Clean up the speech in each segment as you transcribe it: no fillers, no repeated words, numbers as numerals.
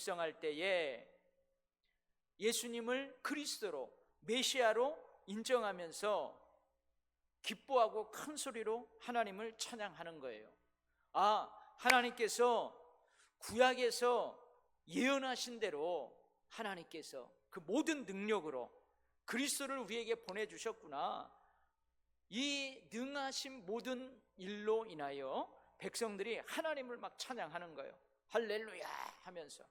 입성할 때에 예수님을 그리스도로, 메시아로 인정하면서 기뻐하고 큰 소리로 하나님을 찬양하는 거예요. 하나님께서 구약에서 예언하신 대로 하나님께서 그 모든 능력으로 그리스도를 우리에게 보내주셨구나. 이 능하신 모든 일로 인하여 백성들이 하나님을 막 찬양하는 거예요. 할렐루야 하면서.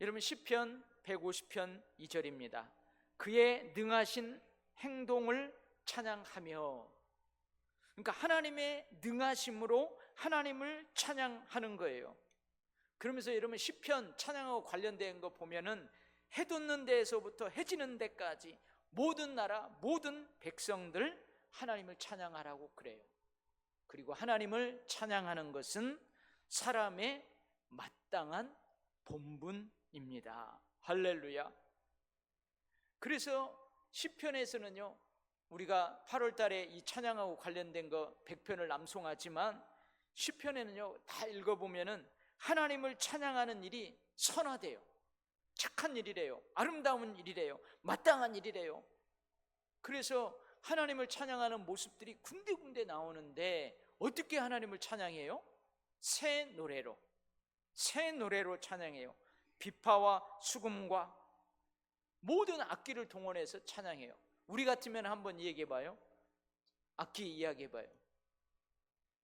여러분, 시편 150편 2절입니다. 그의 능하신 행동을 찬양하며. 그러니까 하나님의 능하심으로 하나님을 찬양하는 거예요. 그러면서 여러분, 시편 찬양하고 관련된 거 보면은 해 돋는 데에서부터 해 지는 데까지 모든 나라, 모든 백성들 하나님을 찬양하라고 그래요. 그리고 하나님을 찬양하는 것은 사람의 마땅한 본분입니다. 할렐루야. 그래서 시편에서는요, 우리가 8월 달에 이 찬양하고 관련된 거 100편을 남송하지만 시편에는요, 다 읽어보면은 하나님을 찬양하는 일이 선하대요. 착한 일이래요. 아름다운 일이래요. 마땅한 일이래요. 그래서 하나님을 찬양하는 모습들이 군데군데 나오는데 어떻게 하나님을 찬양해요? 새 노래로 찬양해요. 비파와 수금과 모든 악기를 동원해서 찬양해요. 우리 같으면 한번 얘기해봐요. 악기 이야기해봐요.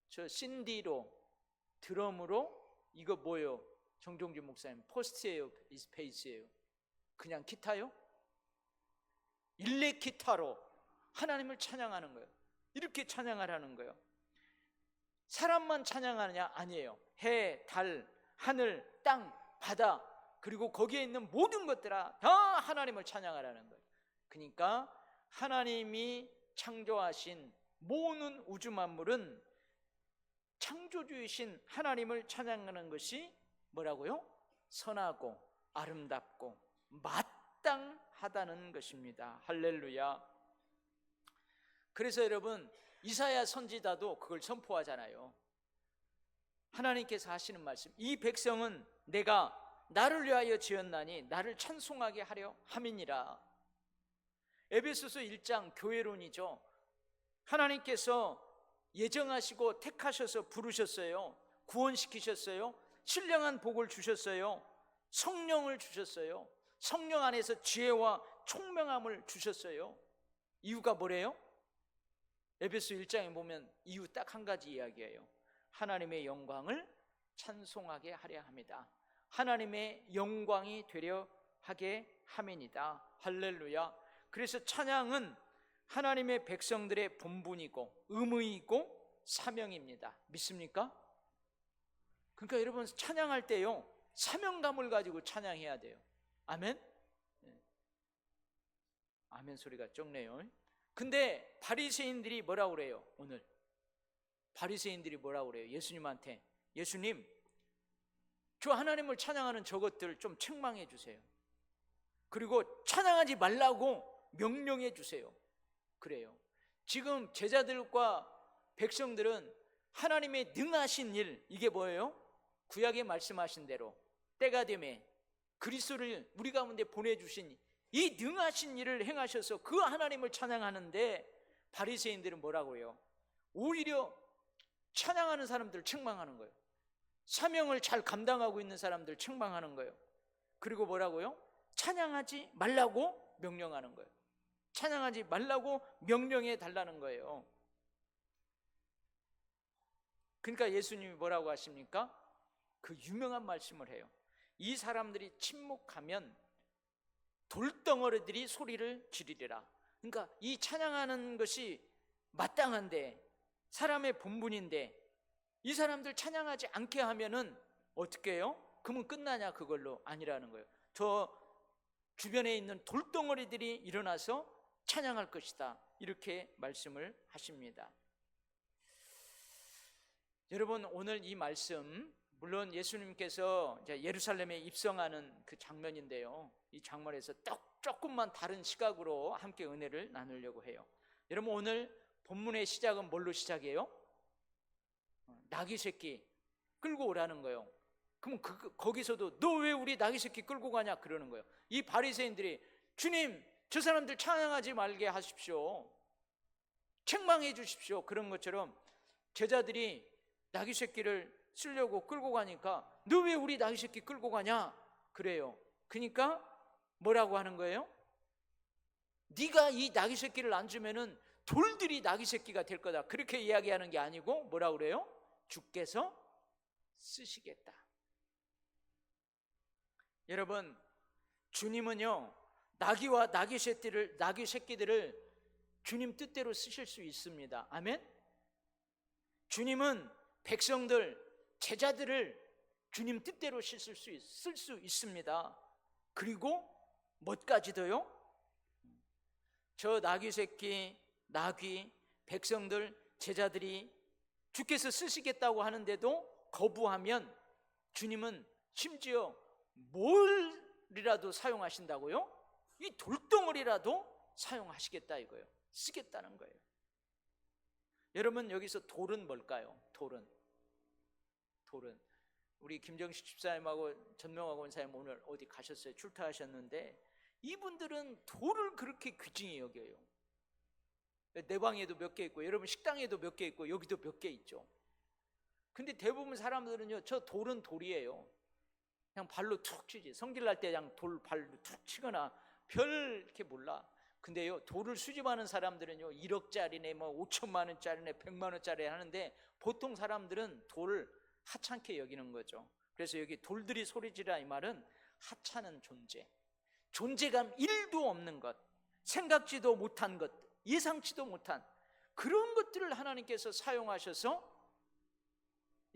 저 신디로, 드럼으로, 이거 뭐예요? 정종주 목사님, 포스트예요? 스페이스예요? 그냥 기타요? 일렉 기타로 하나님을 찬양하는 거예요. 이렇게 찬양하라는 거예요. 사람만 찬양하느냐? 아니에요. 해, 달, 하늘, 땅, 바다, 그리고 거기에 있는 모든 것들아 다 하나님을 찬양하라는 거예요. 그러니까 하나님이 창조하신 모든 우주 만물은 창조주이신 하나님을 찬양하는 것이 뭐라고요? 선하고 아름답고 마땅하다는 것입니다. 할렐루야. 그래서 여러분, 이사야 선지자도 그걸 선포하잖아요. 하나님께서 하시는 말씀, 이 백성은 내가 나를 위하여 지었나니 나를 찬송하게 하려 함이니라. 에베소서 1장 교회론이죠. 하나님께서 예정하시고 택하셔서 부르셨어요. 구원시키셨어요. 신령한 복을 주셨어요. 성령을 주셨어요. 성령 안에서 지혜와 총명함을 주셨어요. 이유가 뭐래요? 에베소 1장에 보면 이유 딱 한 가지 이야기예요. 하나님의 영광을 찬송하게 하려 합니다. 하나님의 영광이 되려 하게 함이니다. 할렐루야. 그래서 찬양은 하나님의 백성들의 본분이고 의무이고 사명입니다. 믿습니까? 그러니까 여러분, 찬양할 때요, 사명감을 가지고 찬양해야 돼요. 아멘? 아멘 소리가 적네요. 근데 바리새인들이 뭐라고 그래요? 오늘 바리새인들이 뭐라고 그래요? 예수님한테, 예수님, 저 하나님을 찬양하는 저것들 좀 책망해 주세요. 그리고 찬양하지 말라고 명령해 주세요. 그래요. 지금 제자들과 백성들은 하나님의 능하신 일, 이게 뭐예요? 구약에 말씀하신 대로 때가 되매 그리스도를 우리 가운데 보내주신 이 능하신 일을 행하셔서 그 하나님을 찬양하는데 바리새인들은 뭐라고 해요? 오히려 찬양하는 사람들을 책망하는 거예요. 사명을 잘 감당하고 있는 사람들 책망하는 거예요. 그리고 뭐라고요? 찬양하지 말라고 명령하는 거예요. 찬양하지 말라고 명령해 달라는 거예요. 그러니까 예수님이 뭐라고 하십니까? 그 유명한 말씀을 해요. 이 사람들이 침묵하면 돌덩어리들이 소리를 지르리라. 그러니까 이 찬양하는 것이 마땅한데, 사람의 본분인데, 이 사람들 찬양하지 않게 하면은 어떻게 해요? 그러면 끝나냐? 그걸로 아니라는 거예요. 저 주변에 있는 돌덩어리들이 일어나서 찬양할 것이다, 이렇게 말씀을 하십니다. 여러분, 오늘 이 말씀, 물론 예수님께서 이제 예루살렘에 입성하는 그 장면인데요, 이 장면에서 조금만 다른 시각으로 함께 은혜를 나누려고 해요. 여러분, 오늘 본문의 시작은 뭘로 시작해요? 나귀 새끼, 끌고 오라는 거예요. 그럼 거기서도 너 왜 우리 나귀 새끼 끌고 가냐 그러는 거예요. 이 바리새인들이 주님 저 사람들 찬양하지 말게 하십시오, 책망해 주십시오, 그런 것처럼 제자들이 나귀 새끼를 쓰려고 끌고 가니까 너 왜 우리 나귀 새끼 끌고 가냐 그래요. 그러니까 뭐라고 하는 거예요? 네가 이 나귀 새끼를 안 주면은 돌들이 나귀 새끼가 될 거다, 그렇게 이야기하는 게 아니고 뭐라고 그래요? 주께서 쓰시겠다. 여러분, 주님은요 나귀와 나귀 새끼들을 주님 뜻대로 쓰실 수 있습니다. 아멘. 주님은 백성들, 제자들을 주님 뜻대로 쓸 수 있습니다. 그리고 뭐까지도요? 저 나귀 새끼, 나귀, 백성들, 제자들이 주께서 쓰시겠다고 하는데도 거부하면 주님은 심지어 뭘이라도 사용하신다고요? 이 돌덩어리라도 사용하시겠다 이거예요. 쓰겠다는 거예요. 여러분, 여기서 돌은 뭘까요? 돌은 우리 김정식 집사님하고 전명하고 원사님 오늘 어디 가셨어요? 출타하셨는데 이분들은 돌을 그렇게 귀중히 여겨요. 내 방에도 몇 개 있고 여러분 식당에도 몇 개 있고 여기도 몇 개 있죠. 근데 대부분 사람들은요 저 돌은 돌이에요. 그냥 발로 툭 치지. 성질 날 때 그냥 돌 발로 툭 치거나 별 이렇게 몰라. 근데요 돌을 수집하는 사람들은요 1억짜리네 뭐 5천만 원짜리네 100만 원짜리 하는데 보통 사람들은 돌을 하찮게 여기는 거죠. 그래서 여기 돌들이 소리지라 이 말은 하찮은 존재, 존재감 1도 없는 것, 생각지도 못한 것, 예상치도 못한 그런 것들을 하나님께서 사용하셔서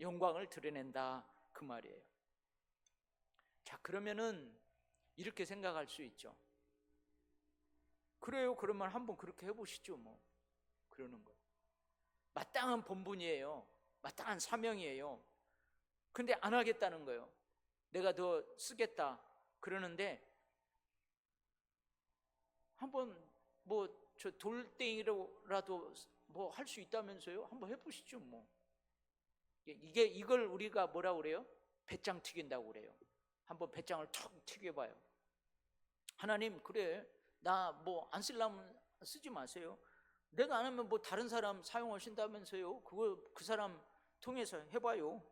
영광을 드러낸다 그 말이에요. 자, 그러면은 이렇게 생각할 수 있죠. 그래요, 그러면 한번 그렇게 해보시죠 뭐. 그러는 거예요. 마땅한 본분이에요. 마땅한 사명이에요. 근데 안 하겠다는 거예요. 내가 더 쓰겠다 그러는데 한번 뭐 저 돌덩이라도 뭐 할 수 있다면서요? 한번 해보시죠 뭐. 이걸 우리가 뭐라고 그래요? 배짱 튀긴다고 그래요. 한번 배짱을 툭 튀겨봐요. 하나님, 그래 나 뭐 안 쓰려면 쓰지 마세요. 내가 안 하면 뭐 다른 사람 사용하신다면서요? 그 사람 통해서 해봐요.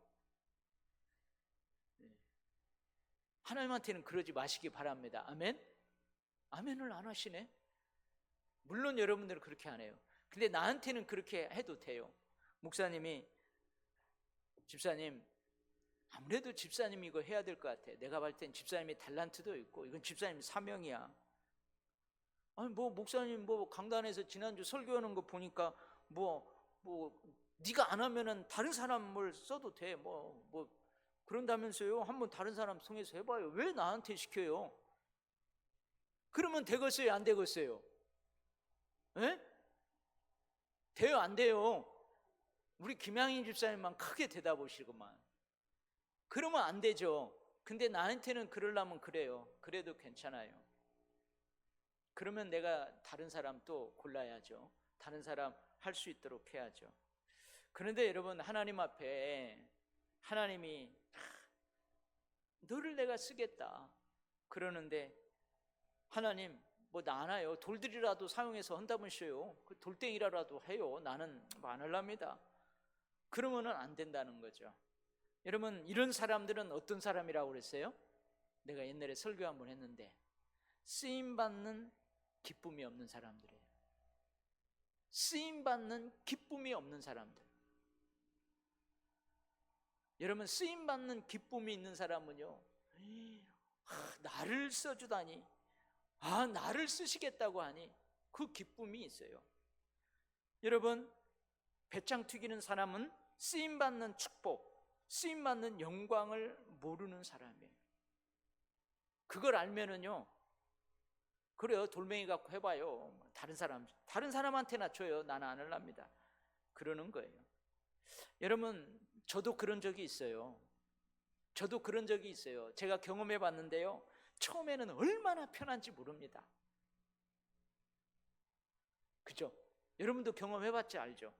하나님한테는 그러지 마시기 바랍니다. 아멘? 아멘을 안 하시네? 물론 여러분들은 그렇게 안 해요. 근데 나한테는 그렇게 해도 돼요. 목사님이 집사님 아무래도 집사님이 이거 해야 될 것 같아. 내가 볼 땐 집사님이 달란트도 있고 이건 집사님 사명이야. 아니 뭐 목사님 뭐 강단에서 지난주 설교하는 거 보니까 뭐 네가 안 하면은 다른 사람을 써도 돼. 뭐 그런다면서요. 한번 다른 사람 통해서 해봐요. 왜 나한테 시켜요? 그러면 되겠어요? 안 되겠어요? 에? 돼요? 안 돼요? 우리 김양인 집사님만 크게 대답하시고만. 그러면 안 되죠. 근데 나한테는 그러려면 그래요. 그래도 괜찮아요. 그러면 내가 다른 사람 또 골라야죠. 다른 사람 할 수 있도록 해야죠. 그런데 여러분, 하나님 앞에 하나님이 너를 내가 쓰겠다 그러는데 하나님 뭐 나 안 해요. 돌들이라도 사용해서 한다면서요. 그 돌덩이라도 해요. 나는 뭐 안 하랍니다. 그러면은 안 된다는 거죠. 여러분, 이런 사람들은 어떤 사람이라고 그랬어요? 내가 옛날에 설교 한번 했는데 쓰임받는 기쁨이 없는 사람들이에요. 쓰임받는 기쁨이 없는 사람들. 여러분, 쓰임받는 기쁨이 있는 사람은요, 나를 써주다니, 나를 쓰시겠다고 하니 그 기쁨이 있어요. 여러분, 배짱 튀기는 사람은 쓰임받는 축복, 쓰임받는 영광을 모르는 사람이에요. 그걸 알면은요, 그래요, 돌멩이 갖고 해봐요. 다른 사람한테나 줘요. 나는 안 할랍니다. 그러는 거예요. 여러분, 저도 그런 적이 있어요. 제가 경험해 봤는데요, 처음에는 얼마나 편한지 모릅니다. 그죠? 여러분도 경험해 봤지 알죠?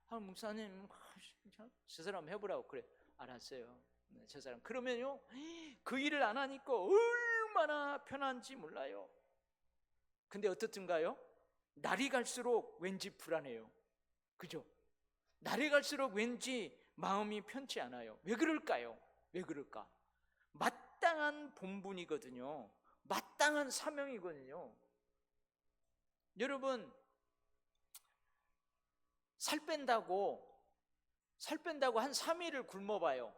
목사님 저 사람 해보라고. 그래, 알았어요. 저 사람 그러면요 그 일을 안 하니까 얼마나 편한지 몰라요. 근데 어떻든가요? 날이 갈수록 왠지 불안해요. 그죠? 날이 갈수록 왠지 마음이 편치 않아요. 왜 그럴까요? 왜 그럴까? 마땅한 본분이거든요. 마땅한 사명이거든요. 여러분, 살 뺀다고 한 3일을 굶어봐요.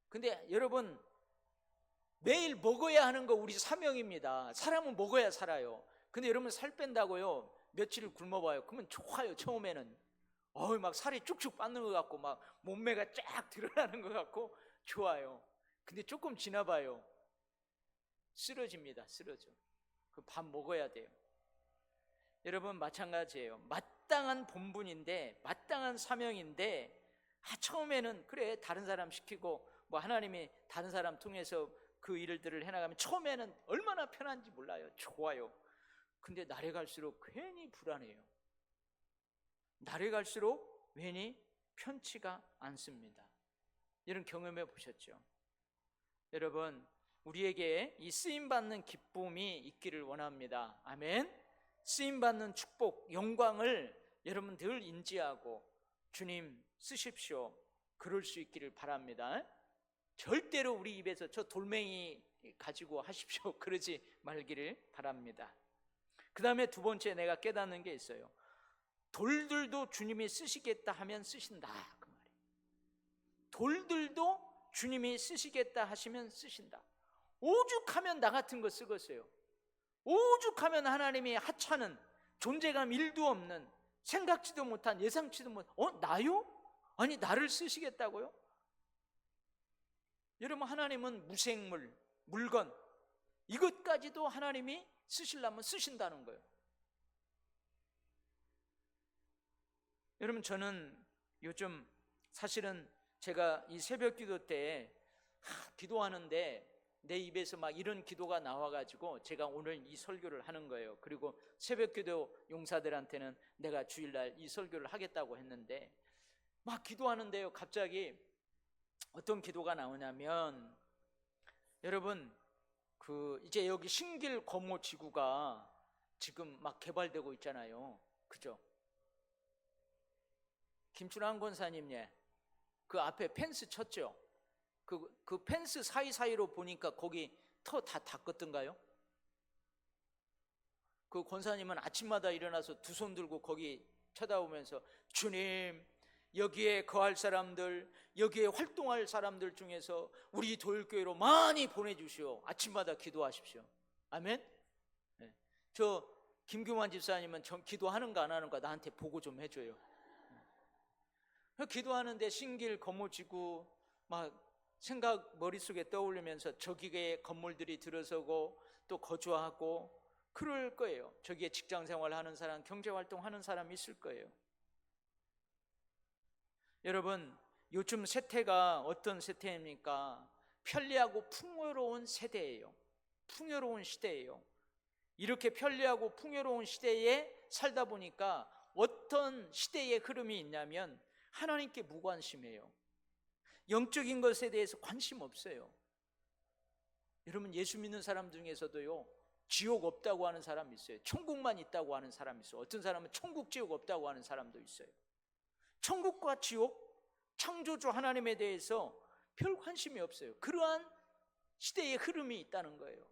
근데 여러분, 매일 먹어야 하는 거 우리 사명입니다. 사람은 먹어야 살아요. 근데 여러분 살 뺀다고요 며칠을 굶어봐요. 그러면 좋아요. 처음에는 막 살이 쭉쭉 빠는 것 같고 막 몸매가 쫙 드러나는 것 같고 좋아요. 근데 조금 지나봐요. 쓰러집니다. 쓰러져. 그 밥 먹어야 돼요. 여러분 마찬가지예요. 마땅한 본분인데 마땅한 사명인데 처음에는 그래 다른 사람 시키고 뭐 하나님이 다른 사람 통해서 그 일들을 해나가면 처음에는 얼마나 편한지 몰라요. 좋아요. 근데 날이 갈수록 괜히 불안해요. 날이 갈수록 괜히 편치가 않습니다. 이런 경험해 보셨죠? 여러분 우리에게 이 쓰임받는 기쁨이 있기를 원합니다. 아멘. 쓰임받는 축복, 영광을 여러분 늘 인지하고 주님 쓰십시오 그럴 수 있기를 바랍니다. 절대로 우리 입에서 저 돌멩이 가지고 하십시오 그러지 말기를 바랍니다. 그 다음에 두 번째 내가 깨닫는 게 있어요. 돌들도 주님이 쓰시겠다 하면 쓰신다 그 말이에요. 돌들도 주님이 쓰시겠다 하시면 쓰신다. 오죽하면 나 같은 거 쓰겠어요. 오죽하면 하나님이 하찮은 존재감 1도 없는 생각지도 못한 예상치도 못한 나요? 아니 나를 쓰시겠다고요? 여러분 하나님은 무생물, 물건 이것까지도 하나님이 쓰시려면 쓰신다는 거예요. 여러분 저는 요즘 사실은 제가 이 새벽 기도 때 기도하는데 내 입에서 막 이런 기도가 나와가지고 제가 오늘 이 설교를 하는 거예요. 그리고 새벽 기도 용사들한테는 내가 주일날 이 설교를 하겠다고 했는데 막 기도하는데요 갑자기 어떤 기도가 나오냐면 여러분 이제 여기 신길 거모 지구가 지금 막 개발되고 있잖아요. 그죠? 김춘환 권사님 그 앞에 펜스 쳤죠? 그 펜스 사이사이로 보니까 거기 터 다 닦았던가요? 그 권사님은 아침마다 일어나서 두 손 들고 거기 쳐다보면서 주님 여기에 거할 사람들 여기에 활동할 사람들 중에서 우리 도일교회로 많이 보내주시오. 아침마다 기도하십시오. 아멘. 네. 저 김규만 집사님은 기도하는가 안 하는가 나한테 보고 좀 해줘요. 기도하는데 신길 거모지구 막 생각 머릿속에 떠올리면서 저기에 건물들이 들어서고 또 거주하고 그럴 거예요. 저기에 직장생활 하는 사람 경제활동 하는 사람이 있을 거예요. 여러분 요즘 세태가 어떤 세태입니까? 편리하고 풍요로운 세대예요. 풍요로운 시대예요. 이렇게 편리하고 풍요로운 시대에 살다 보니까 어떤 시대의 흐름이 있냐면 하나님께 무관심해요. 영적인 것에 대해서 관심 없어요. 여러분 예수 믿는 사람 중에서도요 지옥 없다고 하는 사람이 있어요. 천국만 있다고 하는 사람이 있어요. 어떤 사람은 천국 지옥 없다고 하는 사람도 있어요. 천국과 지옥 창조주 하나님에 대해서 별 관심이 없어요. 그러한 시대의 흐름이 있다는 거예요.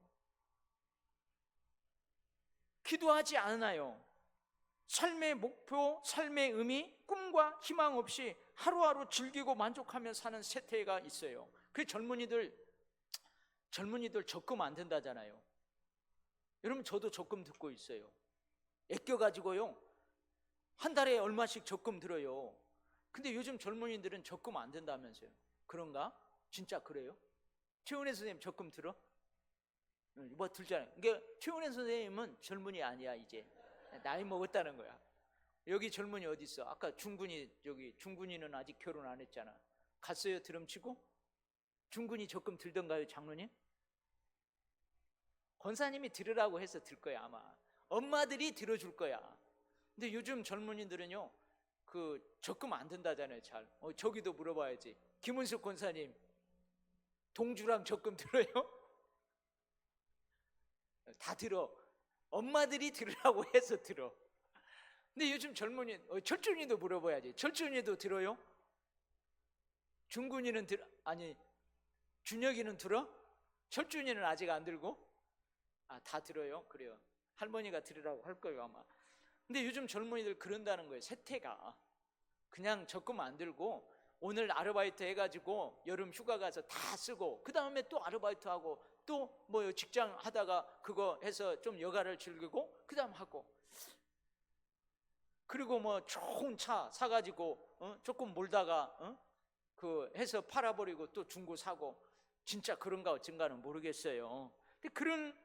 기도하지 않아요. 삶의 목표, 삶의 의미, 꿈과 희망 없이 하루하루 즐기고 만족하며 사는 세태가 있어요. 그 젊은이들 적금 안 든다잖아요. 여러분 저도 적금 듣고 있어요. 아껴가지고요 한 달에 얼마씩 적금 들어요. 근데 요즘 젊은이들은 적금 안 든다면서요. 그런가? 진짜 그래요? 최은혜 선생님 적금 들어? 뭐 들잖아요. 그러니까 최은혜 선생님은 젊은이 아니야. 이제 나이 먹었다는 거야. 여기 젊은이 어디 있어? 아까 중군이는 아직 결혼 안 했잖아. 갔어요 드럼치고? 중군이 적금 들던가요 장로님? 권사님이 들으라고 해서 들 거야 아마. 엄마들이 들어줄 거야. 근데 요즘 젊은이들은요 그 적금 안 든다잖아요. 잘 저기도 물어봐야지. 김은숙 권사님 동주랑 적금 들어요? 다 들어. 엄마들이 들으라고 해서 들어. 근데 요즘 젊은이, 철준이도 물어봐야지. 철준이도 들어요? 중군이는 아니 준혁이는 들어? 철준이는 아직 안 들고? 다 들어요? 그래요. 할머니가 들으라고 할 거예요 아마. 근데 요즘 젊은이들 그런다는 거예요. 세태가 그냥 적금 안 들고 오늘 아르바이트 해가지고 여름 휴가 가서 다 쓰고 그 다음에 또 아르바이트 하고 또 뭐 직장 하다가 그거 해서 좀 여가를 즐기고 그 다음 하고, 그리고 뭐 좋은 차 사가지고 조금 몰다가 그 해서 팔아버리고 또 중고 사고. 진짜 그런가 어쩐가는 모르겠어요. 근데 그런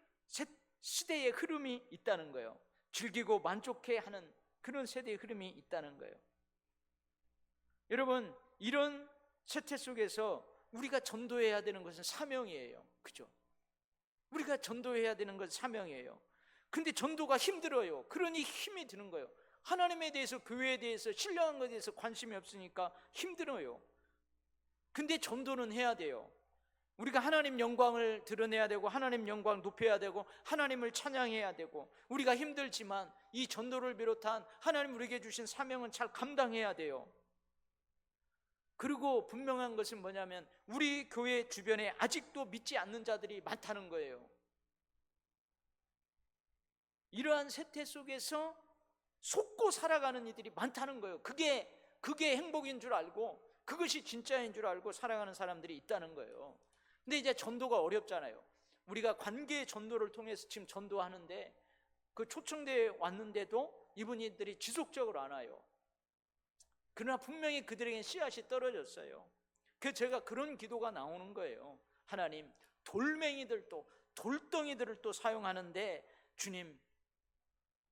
시대의 흐름이 있다는 거예요. 즐기고 만족해 하는 그런 세대의 흐름이 있다는 거예요. 여러분, 이런 세태 속에서 우리가 전도해야 되는 것은 사명이에요. 그죠? 우리가 전도해야 되는 것은 사명이에요. 근데 전도가 힘들어요. 그러니 힘이 드는 거예요. 하나님에 대해서, 교회에 대해서, 신령한 것에 대해서 관심이 없으니까 힘들어요. 근데 전도는 해야 돼요. 우리가 하나님 영광을 드러내야 되고 하나님 영광을 높여야 되고 하나님을 찬양해야 되고, 우리가 힘들지만 이 전도를 비롯한 하나님 우리에게 주신 사명은 잘 감당해야 돼요. 그리고 분명한 것은 뭐냐면 우리 교회 주변에 아직도 믿지 않는 자들이 많다는 거예요. 이러한 세태 속에서 속고 살아가는 이들이 많다는 거예요. 그게 행복인 줄 알고 그것이 진짜인 줄 알고 살아가는 사람들이 있다는 거예요. 근데 이제 전도가 어렵잖아요. 우리가 관계 전도를 통해서 지금 전도하는데 그 초청대에 왔는데도 이분들이 지속적으로 안 와요. 그러나 분명히 그들에겐 씨앗이 떨어졌어요. 그래서 제가 그런 기도가 나오는 거예요. 하나님, 돌멩이들도 돌덩이들을 또 사용하는데 주님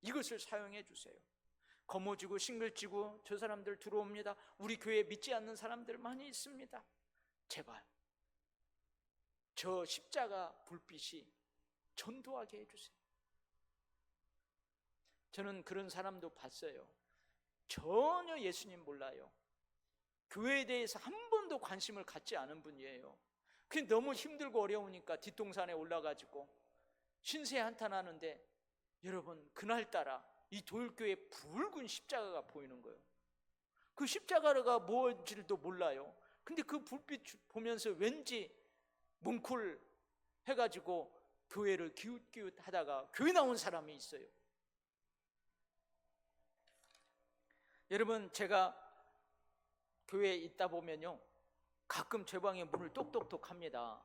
이것을 사용해 주세요. 거머쥐고 싱글지고 저 사람들 들어옵니다. 우리 교회에 믿지 않는 사람들 많이 있습니다. 제발 저 십자가 불빛이 전도하게 해주세요. 저는 그런 사람도 봤어요. 전혀 예수님 몰라요. 교회에 대해서 한 번도 관심을 갖지 않은 분이에요. 그게 너무 힘들고 어려우니까 뒷동산에 올라가지고 신세 한탄하는데, 여러분 그날따라 이 도율교회 붉은 십자가가 보이는 거예요. 그 십자가가 뭔지도 몰라요. 근데 그 불빛 보면서 왠지 뭉클 해가지고 교회를 기웃기웃 하다가 교회 나온 사람이 있어요. 여러분, 제가 교회에 있다 보면요 가끔 제 방에 문을 똑똑똑 합니다.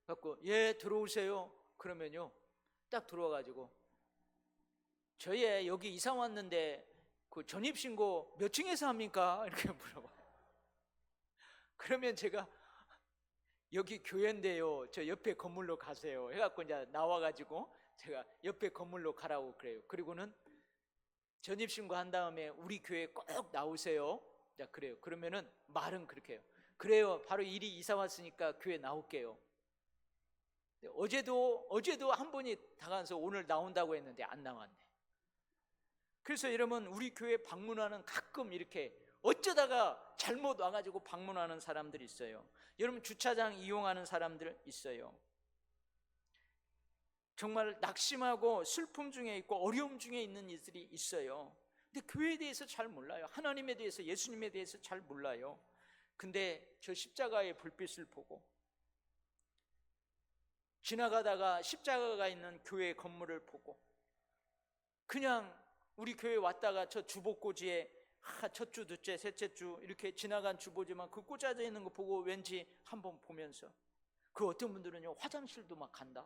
그래갖고 예 들어오세요 그러면요 딱 들어와가지고 저희 여기 이사 왔는데 그 전입신고 몇 층에서 합니까? 이렇게 물어봐요. 그러면 제가 여기 교회인데요 저 옆에 건물로 가세요 해갖고 이제 나와가지고 제가 옆에 건물로 가라고 그래요. 그리고는 전입신고 한 다음에 우리 교회 꼭 나오세요. 자 그래요. 그러면은 말은 그렇게 해요. 그래요. 바로 일이 이사 왔으니까 교회 나올게요. 어제도 한 분이 다가와서 오늘 나온다고 했는데 안 나왔네. 그래서 여러분 우리 교회 방문하는 가끔 이렇게 어쩌다가 잘못 와가지고 방문하는 사람들이 있어요. 여러분 주차장 이용하는 사람들 있어요. 정말 낙심하고 슬픔 중에 있고 어려움 중에 있는 이들이 있어요. 근데 교회에 대해서 잘 몰라요. 하나님에 대해서, 예수님에 대해서 잘 몰라요. 근데 저 십자가의 불빛을 보고 지나가다가 십자가가 있는 교회 건물을 보고 그냥 우리 교회 왔다가 저 주보꽂이에 첫 주, 둘째, 셋째 주 이렇게 지나간 주보지만 그 꽂아져 있는 거 보고 왠지 한번 보면서, 그 어떤 분들은요 화장실도 막 간다.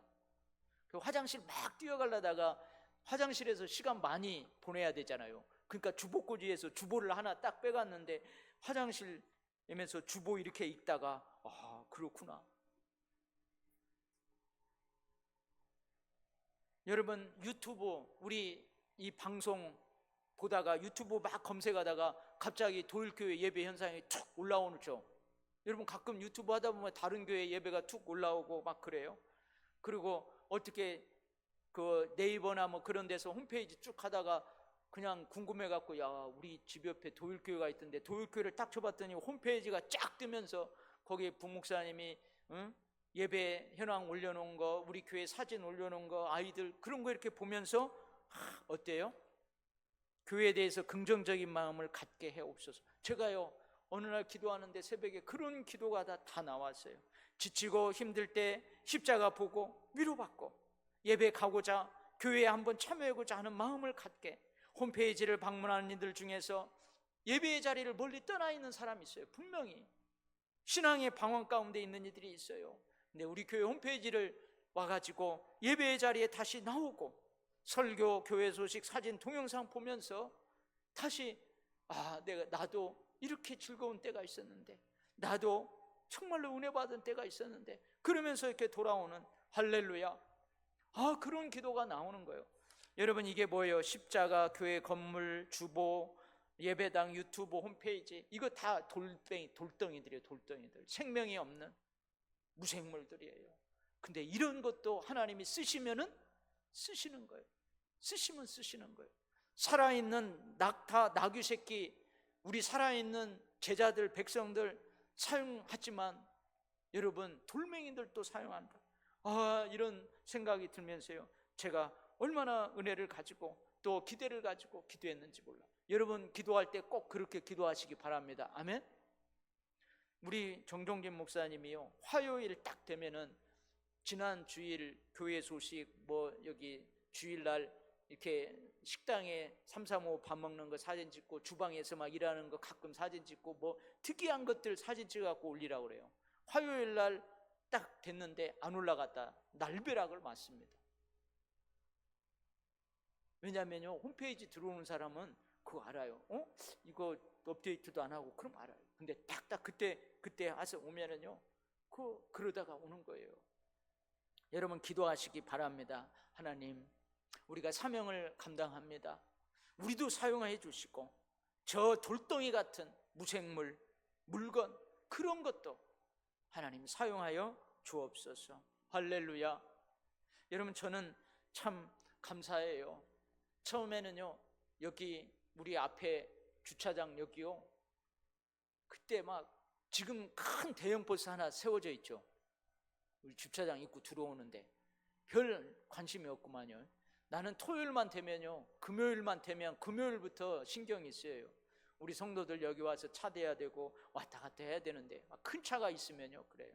그 화장실 막 뛰어가려다가 화장실에서 시간 많이 보내야 되잖아요. 그러니까 주보꽂이에서 주보를 하나 딱 빼갔는데 화장실에서 주보 이렇게 읽다가 그렇구나. 여러분 유튜브 우리 이 방송 보다가 유튜브 막 검색하다가 갑자기 도일교회 예배 현상이 툭 올라오죠. 여러분 가끔 유튜브 하다 보면 다른 교회 예배가 툭 올라오고 막 그래요. 그리고 어떻게 그 네이버나 뭐 그런 데서 홈페이지 쭉 하다가 그냥 궁금해갖고 야 우리 집 옆에 도율교회가 있던데 도율교회를 딱 쳐봤더니 홈페이지가 쫙 뜨면서 거기에 부목사님이 예배 현황 올려놓은 거, 우리 교회 사진 올려놓은 거, 아이들 그런 거 이렇게 보면서 어때요? 교회에 대해서 긍정적인 마음을 갖게 해옵소서. 제가요 어느 날 기도하는데 새벽에 그런 기도가 다 나왔어요. 지치고 힘들 때 십자가 보고 위로받고 예배 가고자 교회에 한번 참여하고자 하는 마음을 갖게. 홈페이지를 방문하는 이들 중에서 예배의 자리를 멀리 떠나 있는 사람이 있어요. 분명히 신앙의 방황 가운데 있는 이들이 있어요. 근데 우리 교회 홈페이지를 와가지고 예배의 자리에 다시 나오고 설교, 교회 소식, 사진, 동영상 보면서 다시 나도 이렇게 즐거운 때가 있었는데, 나도 정말로 은혜 받은 때가 있었는데, 그러면서 이렇게 돌아오는 할렐루야, 그런 기도가 나오는 거예요. 여러분, 이게 뭐예요? 십자가, 교회 건물, 주보, 예배당, 유튜브, 홈페이지, 이거 다 돌덩이들이에요. 돌덩이들, 생명이 없는 무생물들이에요. 근데 이런 것도 하나님이 쓰시면은 쓰시는 거예요. 쓰시면 쓰시는 거예요. 살아있는 낙타, 나귀 새끼, 우리 살아있는 제자들, 백성들 사용하지만 여러분, 돌멩이들도 사용한다. 이런 생각이 들면서요, 제가 얼마나 은혜를 가지고 또 기대를 가지고 기도했는지 몰라. 여러분, 기도할 때 꼭 그렇게 기도하시기 바랍니다. 아멘. 우리 정종진 목사님이요, 화요일 딱 되면은 지난 주일 교회 소식, 여기 주일날 이렇게 식당에 335 밥 먹는 거 사진 찍고, 주방에서 막 일하는 거 가끔 사진 찍고, 특이한 것들 사진 찍어갖고 올리라고 그래요. 화요일 날 딱 됐는데 안 올라갔다 날벼락을 맞습니다. 왜냐면요, 홈페이지 들어오는 사람은 그거 알아요. 이거 업데이트도 안 하고 그럼 알아요. 근데 딱 그때 와서 오면은요, 그러다가 오는 거예요. 여러분, 기도하시기 바랍니다. 하나님, 우리가 사명을 감당합니다. 우리도 사용해 주시고, 저 돌덩이 같은 무생물, 물건, 그런 것도 하나님 사용하여 주옵소서. 할렐루야. 여러분, 저는 참 감사해요. 처음에는요, 여기 우리 앞에 주차장 여기요, 그때 막 지금 큰 대형 버스 하나 세워져 있죠. 우리 주차장 입구 들어오는데 별 관심이 없구만요. 나는 토요일만 되면요, 금요일만 되면 금요일부터 신경이 쓰여요. 우리 성도들 여기 와서 차 대야 되고 왔다 갔다 해야 되는데, 큰 차가 있으면요 그래요.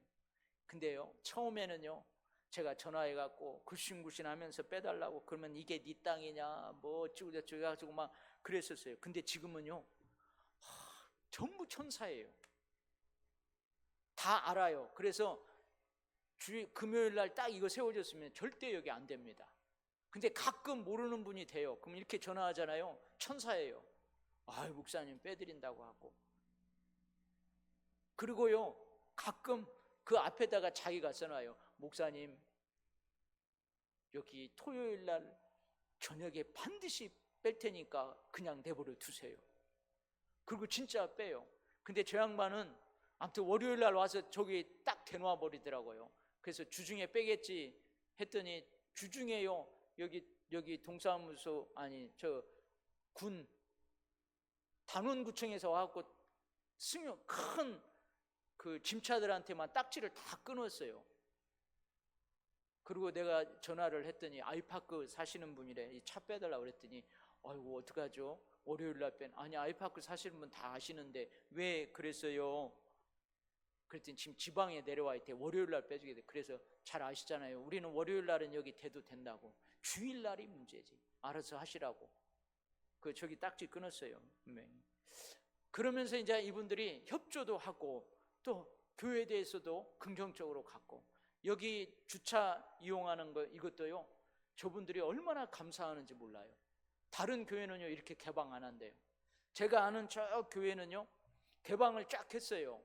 근데요, 처음에는요 제가 전화해갖고 굴신굴신 하면서 빼달라고, 그러면 이게 네 땅이냐 어쩌고 저쩌고 해가지고 막 그랬었어요. 근데 지금은요, 전부 천사예요. 다 알아요. 그래서 금요일날 딱 이거 세워졌으면 절대 여기 안 됩니다. 근데 가끔 모르는 분이 돼요. 그럼 이렇게 전화하잖아요. 천사예요. 목사님 빼드린다고 하고. 그리고요, 가끔 그 앞에다가 자기가 써놔요. 목사님, 여기 토요일날 저녁에 반드시 뺄 테니까 그냥 내버려 두세요. 그리고 진짜 빼요. 근데 저 양반은 아무튼 월요일날 와서 저기 딱 대놓아 버리더라고요. 그래서 주중에 빼겠지 했더니 주중에요, 여기 동사무소, 군 단원구청에서 와갖고 큰 그 짐차들한테만 딱지를 다 끊었어요. 그리고 내가 전화를 했더니 아이파크 사시는 분이래. 이 차 빼달라고 그랬더니 아이고 어떡하죠? 월요일날 아니, 아이파크 사시는 분 다 아시는데 왜 그랬어요? 그랬더니 지금 지방에 내려와 있대. 월요일날 빼주게 돼. 그래서 잘 아시잖아요. 우리는 월요일날은 여기 돼도 된다고. 주일날이 문제지. 알아서 하시라고. 저기 딱지 끊었어요. 그러면서 이제 이분들이 협조도 하고 또 교회에 대해서도 긍정적으로 갖고, 여기 주차 이용하는 거 이것도요, 저분들이 얼마나 감사하는지 몰라요. 다른 교회는요 이렇게 개방 안 한대요. 제가 아는 저 교회는요 개방을 쫙 했어요.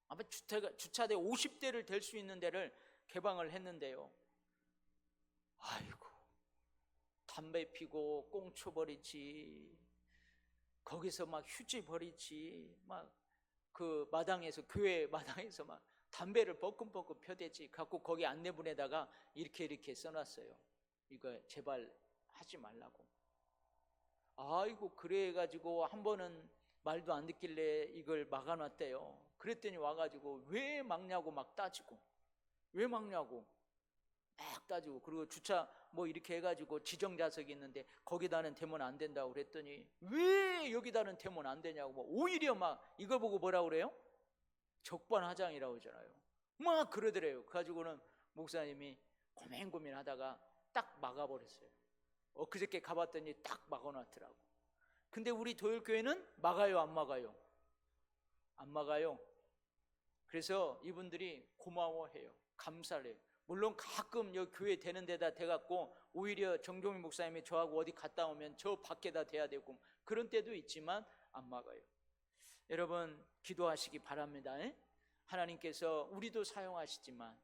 아마 주차대 50대를 댈 수 있는 데를 개방을 했는데요, 아이고 담배 피고 꽁초 버리지, 거기서 막 휴지 버리지, 막 그 마당에서, 교회 마당에서 막 담배를 뻐끔뻐끔 펴대지 갖고 거기 안내문에다가 이렇게 써놨어요. 이거 제발 하지 말라고. 아이고 그래 가지고 한 번은 말도 안 듣길래 이걸 막아놨대요. 그랬더니 와가지고 왜 막냐고 막 따지고, 왜 막냐고 막 따지고, 그리고 주차 뭐 이렇게 해가지고 지정좌석이 있는데 거기다는 대면 안 된다고 그랬더니 왜 여기다는 대면 안 되냐고, 뭐 오히려 막 이걸 보고 뭐라 그래요? 적반하장이라고 하잖아요. 막 그러더래요. 그래가지고는 목사님이 고민하다가 딱 막아버렸어요. 엊그저께 가봤더니 딱 막아놨더라고. 근데 우리 도율교회는 막아요, 안 막아요? 안 막아요. 그래서 이분들이 고마워해요. 감사를 해요. 물론 가끔 여기 교회 되는 데다 대갖고 오히려 정종민 목사님이 저하고 어디 갔다 오면 저 밖에다 대야 되고 그런 때도 있지만 안 막아요. 여러분 기도하시기 바랍니다. 하나님께서 우리도 사용하시지만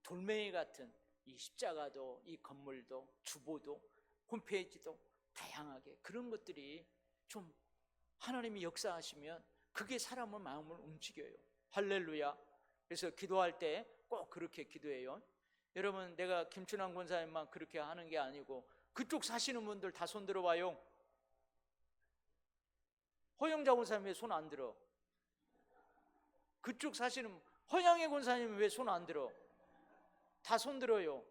돌멩이 같은 이 십자가도, 이 건물도, 주보도, 홈페이지도 다양하게 그런 것들이 좀 하나님이 역사하시면 그게 사람의 마음을 움직여요. 할렐루야. 그래서 기도할 때 꼭 그렇게 기도해요. 여러분 내가 김춘환 권사님만 그렇게 하는 게 아니고 그쪽 사시는 분들 다 손 들어봐요. 허영자 권사님 왜 손 안 들어? 그쪽 사시는 허양의 권사님 왜 손 안 들어? 다 손 들어요.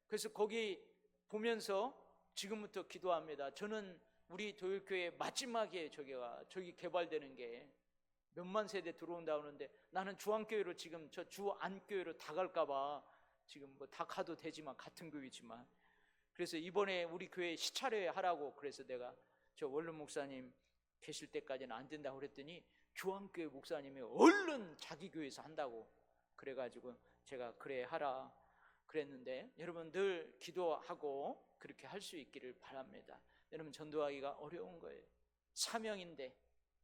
그래서 거기 보면서 지금부터 기도합니다. 저는 우리 도율교회 마지막에 저기 개발되는 게 몇만 세대 들어온다고 하는데 나는 주안교회로 지금 저 주안교회로 다 갈까봐 지금 뭐 다 가도 되지만 같은 교회지만 그래서 이번에 우리 교회 시차례 하라고 그래서 내가 저 원룸 목사님 계실 때까지는 안 된다고 그랬더니 주안교회 목사님이 얼른 자기 교회에서 한다고 그래가지고 제가 그래 하라 그랬는데 여러분 늘 기도하고 그렇게 할 수 있기를 바랍니다. 여러분 전도하기가 어려운 거예요. 사명인데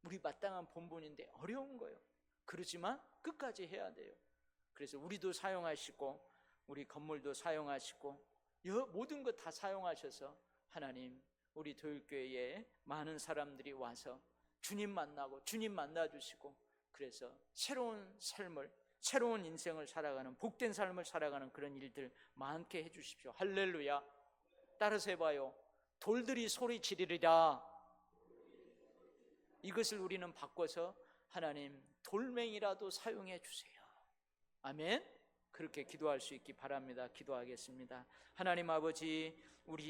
우리 마땅한 본분인데 어려운 거예요. 그렇지만 끝까지 해야 돼요. 그래서 우리도 사용하시고 우리 건물도 사용하시고 모든 것 다 사용하셔서 하나님 우리 도율교회에 많은 사람들이 와서 주님 만나고 주님 만나주시고 그래서 새로운 삶을 새로운 인생을 살아가는 복된 삶을 살아가는 그런 일들 많게 해주십시오. 할렐루야. 따라서 해봐요. 돌들이 소리 지르리라. 이것을 우리는 바꿔서 하나님 돌멩이라도 사용해 주세요. 아멘. 그렇게 기도할 수 있기 바랍니다. 기도하겠습니다. 하나님 아버지 우리